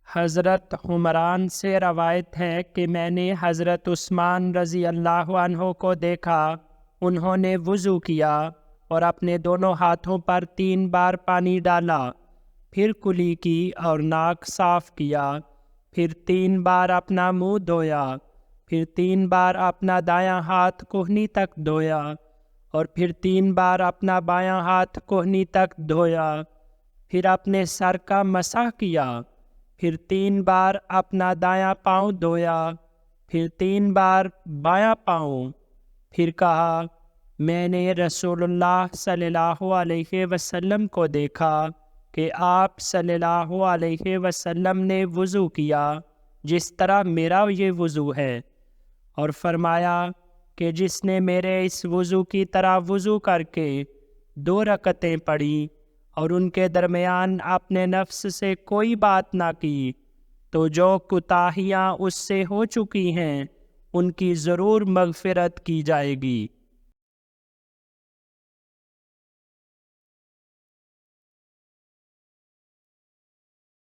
حضرت حمران سے روایت ہے کہ میں نے حضرت عثمان رضی اللہ عنہ کو دیکھا، انہوں نے وضو کیا اور اپنے دونوں ہاتھوں پر 3 بار پانی ڈالا، پھر کلی کی اور ناک صاف کیا، پھر 3 بار اپنا منہ دھویا، پھر 3 بار اپنا دایاں ہاتھ کہنی تک دھویا، اور پھر 3 بار اپنا بایاں ہاتھ کہنی تک دھویا، پھر اپنے سر کا مسح کیا، پھر 3 بار اپنا دایاں پاؤں دھویا، پھر 3 بار بایاں پاؤں، پھر کہا میں نے رسول اللہ صلی اللہ علیہ وسلم کو دیکھا کہ آپ صلی اللہ علیہ وسلم نے وضو کیا جس طرح میرا یہ وضو ہے، اور فرمایا کہ جس نے میرے اس وضو کی طرح وضو کر کے 2 رکعتیں پڑھی اور ان کے درمیان اپنے نفس سے کوئی بات نہ کی، تو جو کوتاہیاں اس سے ہو چکی ہیں ان کی ضرور مغفرت کی جائے گی۔